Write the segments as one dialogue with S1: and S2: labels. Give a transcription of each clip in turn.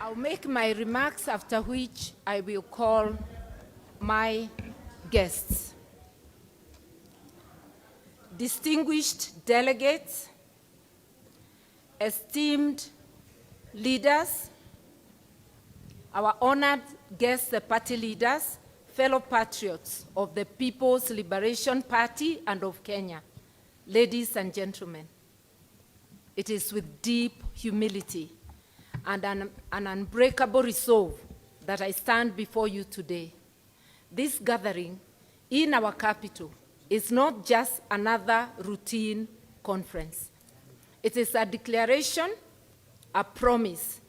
S1: I'll make my remarks, after which I will call my guests. Distinguished delegates, esteemed leaders, our honored guests, the party leaders, fellow patriots of the People's Liberation Party and of Kenya, ladies and gentlemen, it is with deep humility and an unbreakable resolve that I stand before you today. This gathering in our capital is not just another routine conference. It is a declaration, a promise,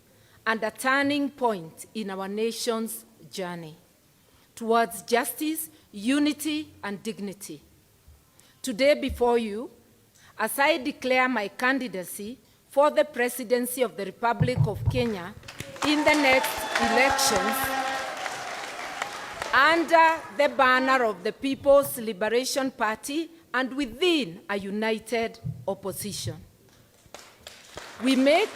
S1: and a turning point in our nation's journey towards justice, unity, and dignity. Today before you, as I declare my candidacy for the presidency of the Republic of Kenya in the next elections, under the banner of the People's Liberation Party and within a united opposition. We make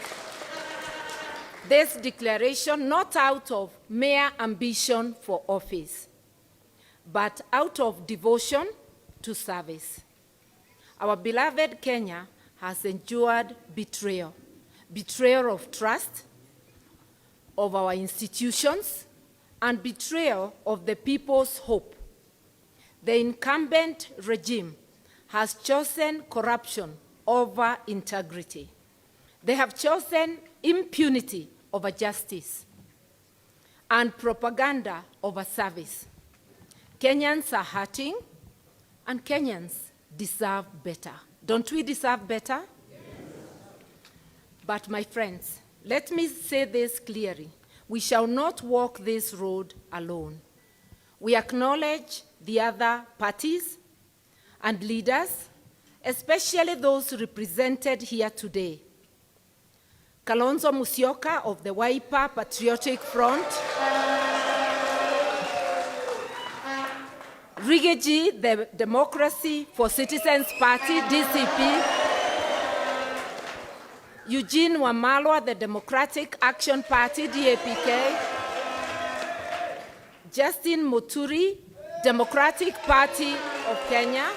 S1: this declaration not out of mere ambition for office, but out of devotion to service. Our beloved Kenya has endured betrayal of trust, of our institutions, and betrayal of the people's hope. The incumbent regime has chosen corruption over integrity. They have chosen impunity over justice and propaganda over service. Kenyans are hurting, and Kenyans deserve better. Don't we deserve better? Yes. But my friends, let me say this clearly. We shall not walk this road alone. We acknowledge the other parties and leaders, especially those represented here today. Kalonzo Musyoka of the Wiper Patriotic Front, Rigathi, the Democracy for Citizens Party, DCP, Eugene Wamalwa, the Democratic Action Party, DAPK, Justin Muturi, Democratic Party of Kenya.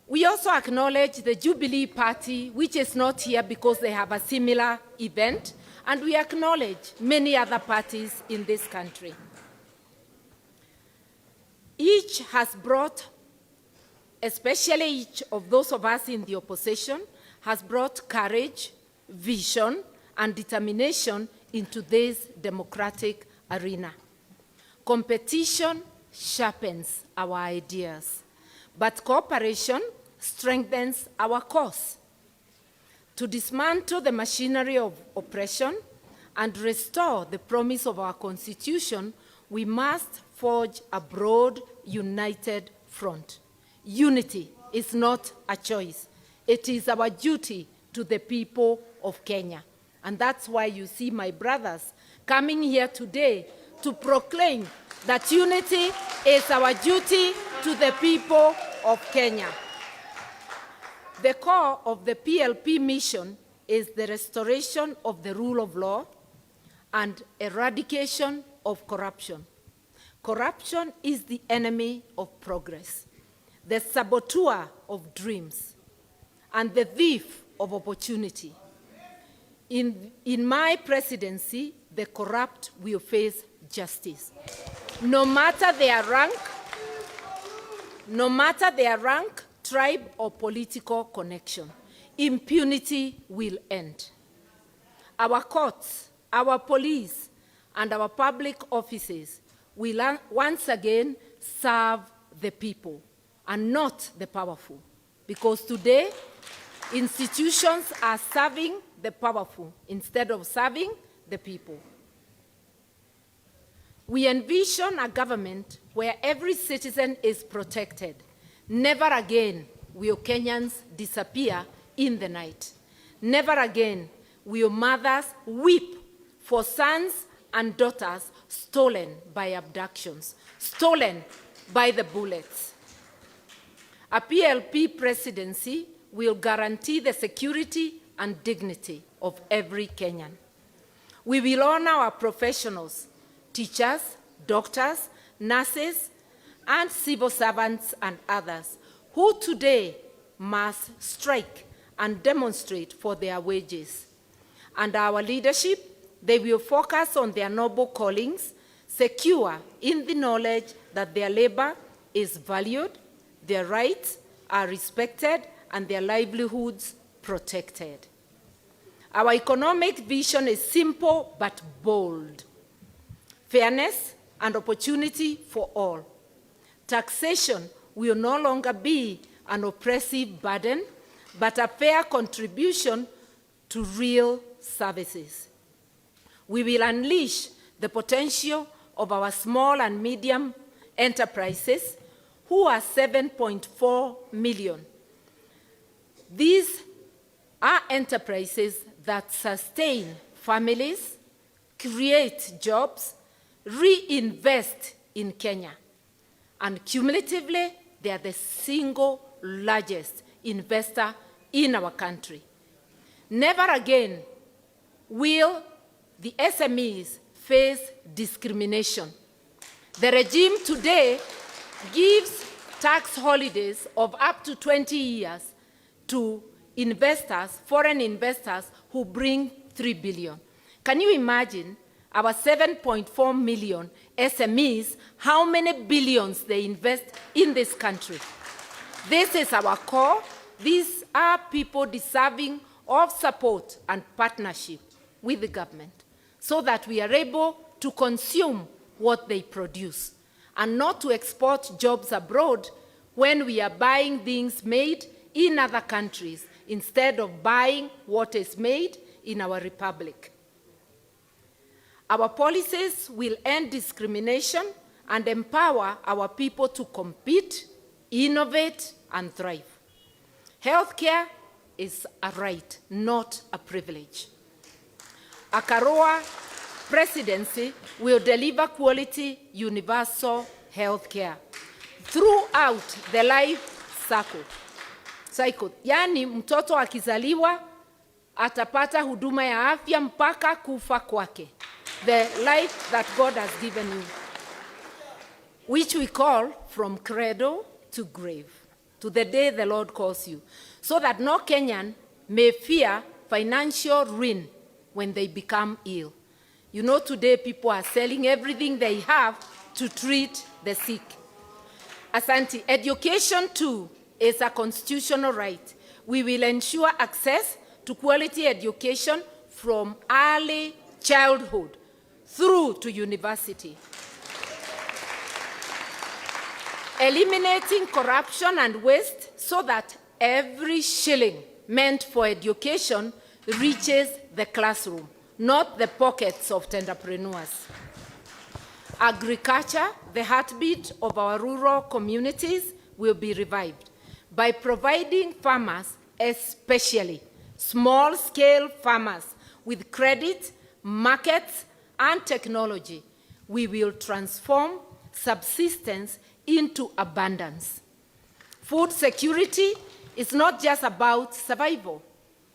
S1: We also acknowledge the Jubilee Party, which is not here because they have a similar event, and we acknowledge many other parties in this country. Each has brought, especially each of those of us in the opposition, has brought courage, vision, and determination into this democratic arena. Competition sharpens our ideas, but cooperation strengthens our cause. To dismantle the machinery of oppression and restore the promise of our Constitution, we must forge a broad, united front. Unity is not a choice. It is our duty to the people of Kenya. And that's why you see my brothers coming here today to proclaim that unity is our duty to the people of Kenya. The core of the PLP mission is the restoration of the rule of law and eradication of corruption. Corruption is the enemy of progress, the saboteur of dreams, and the thief of opportunity. In my presidency, the corrupt will face justice. No matter their rank, tribe, or political connection, impunity will end. Our courts, our police, and our public offices will once again serve the people and not the powerful. Because today, institutions are serving the powerful instead of serving the people. We envision a government where every citizen is protected. Never again will Kenyans disappear in the night. Never again will mothers weep for sons and daughters stolen by abductions, stolen by the bullets. A PLP presidency will guarantee the security and dignity of every Kenyan. We will honor our professionals, teachers, doctors, nurses, and civil servants and others who today must strike and demonstrate for their wages. Under our leadership, they will focus on their noble callings, secure in the knowledge that their labor is valued, their rights are respected, and their livelihoods protected. Our economic vision is simple but bold. Fairness and opportunity for all. Taxation will no longer be an oppressive burden, but a fair contribution to real services. We will unleash the potential of our small and medium enterprises, who are 7.4 million. These are enterprises that sustain families, create jobs, reinvest in Kenya. And cumulatively, they are the single largest investor in our country. Never again will the SMEs face discrimination. The regime today gives tax holidays of up to 20 years to investors, foreign investors, who bring 3 billion. Can you imagine our 7.4 million SMEs, how many billions they invest in this country? This is our core. These are people deserving of support and partnership with the government so that we are able to consume what they produce and not to export jobs abroad when we are buying things made in other countries instead of buying what is made in our republic. Our policies will end discrimination and empower our people to compete, innovate, and thrive. Healthcare is a right, not a privilege. A Karua presidency will deliver quality, universal healthcare throughout the life cycle. Yani mtoto akizaliwa atapata huduma ya afya mpaka kufa kwake. The life that God has given you, which we call from cradle to grave, to the day the Lord calls you, so that no Kenyan may fear financial ruin when they become ill. You know, today people are selling everything they have to treat the sick. Asante, education too is a constitutional right. We will ensure access to quality education from early childhood through to university. Eliminating corruption and waste so that every shilling meant for education reaches the classroom, not the pockets of entrepreneurs. Agriculture, the heartbeat of our rural communities, will be revived by providing farmers, especially small-scale farmers, with credit, markets, and technology. We will transform subsistence into abundance. Food security is not just about survival.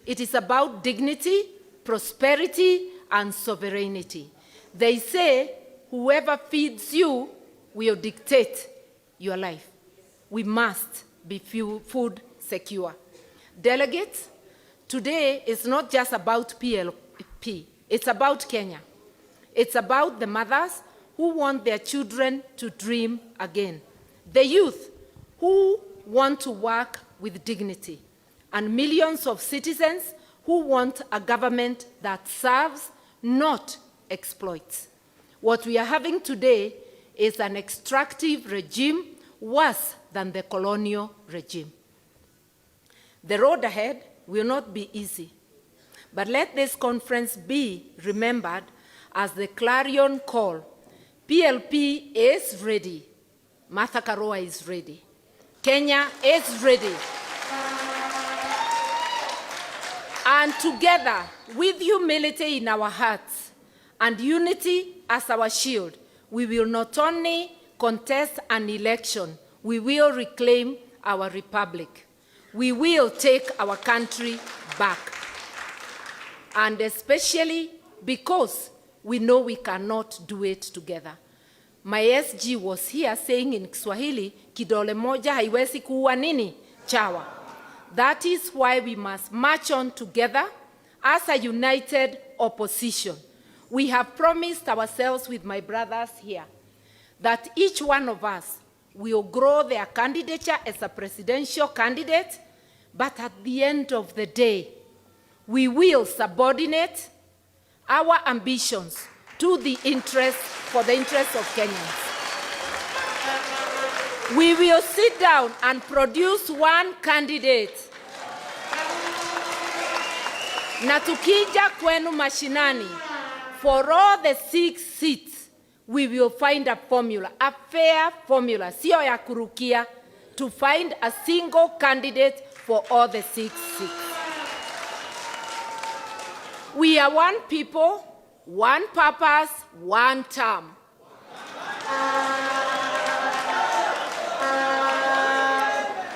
S1: It is about dignity, prosperity, and sovereignty. They say, whoever feeds you will dictate your life. We must be food secure. Delegates, today is not just about PLP. It's about Kenya. It's about the mothers who want their children to dream again, the youth who want to work with dignity, and millions of citizens who want a government that serves, not exploits. What we are having today is an extractive regime worse than the colonial regime. The road ahead will not be easy, but let this conference be remembered as the clarion call. PLP is ready. Martha Karua is ready. Kenya is ready. And together, with humility in our hearts and unity as our shield, we will not only contest an election, we will reclaim our republic. We will take our country back. and especially because we know we cannot do it together. My SG was here saying in Kiswahili, kidole moja haiwezi kuua nini? Chawa. That is why we must march on together as a united opposition. We have promised ourselves with my brothers here that each one of us will grow their candidature as a presidential candidate, but at the end of the day, we will subordinate our ambitions to the interest, for the interest of Kenyans. We will sit down and produce one candidate. Na tukija kwenu mashinani, for all the 6 seats, we will find a formula, a fair formula, sio ya kurukia, to find a single candidate for all the 6 seats. We are one people, one purpose, one term.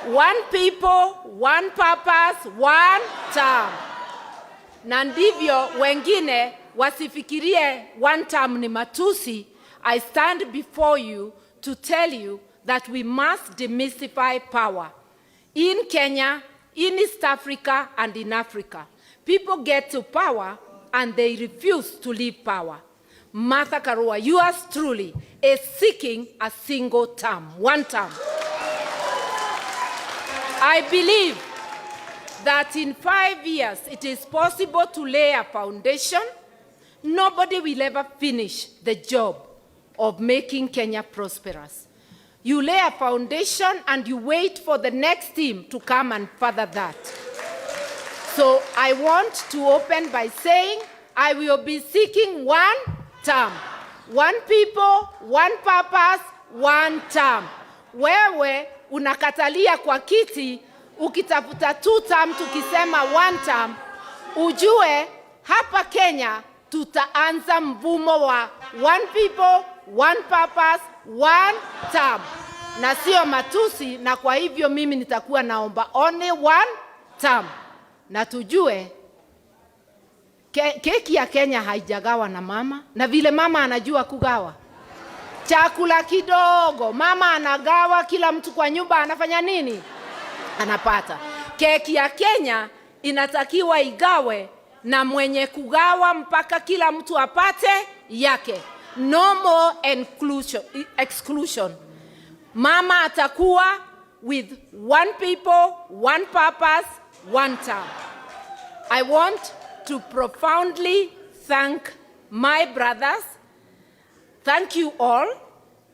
S1: One people, one purpose, one term. Na ndivyo wengine wasifikirie one term ni matusi. I stand before you to tell you that we must demystify power. In Kenya, in East Africa, and in Africa, people get to power and they refuse to leave power. Martha Karua, yours truly, is seeking a single term, one term. I believe that in 5 years it is possible to lay a foundation. Nobody will ever finish the job of making Kenya prosperous. You lay a foundation and you wait for the next team to come and further that. So I want to open by saying I will be seeking one term. One people, one purpose, one term. Wewe unakatalia kwa kiti, ukitafuta 2 term tukisema 1 term, ujue hapa Kenya tutaanza mvumo wa one people, one purpose, one term. Na sio matusi, na kwa hivyo mimi nitakuwa naomba only one term. Na tujue keki ya Kenya haijagawa na mama, na vile mama anajua kugawa chakula kidogo, mama anagawa, kila mtu kwa nyumba anafanya nini? Anapata. Keki ya Kenya inatakiwa igawe na mwenye kugawa mpaka kila mtu apate yake. No more exclusion. Mama atakuwa with one people, one purpose, one term. I want to profoundly thank my brothers. Thank you all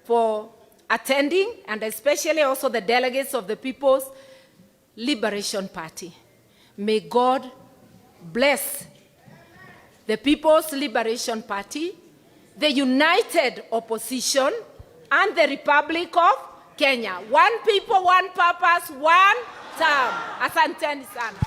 S1: for attending, and especially also the delegates of the People's Liberation Party. May God bless the People's Liberation Party, the united opposition, and the Republic of Kenya. One people, one purpose, one term. Asanteni sana.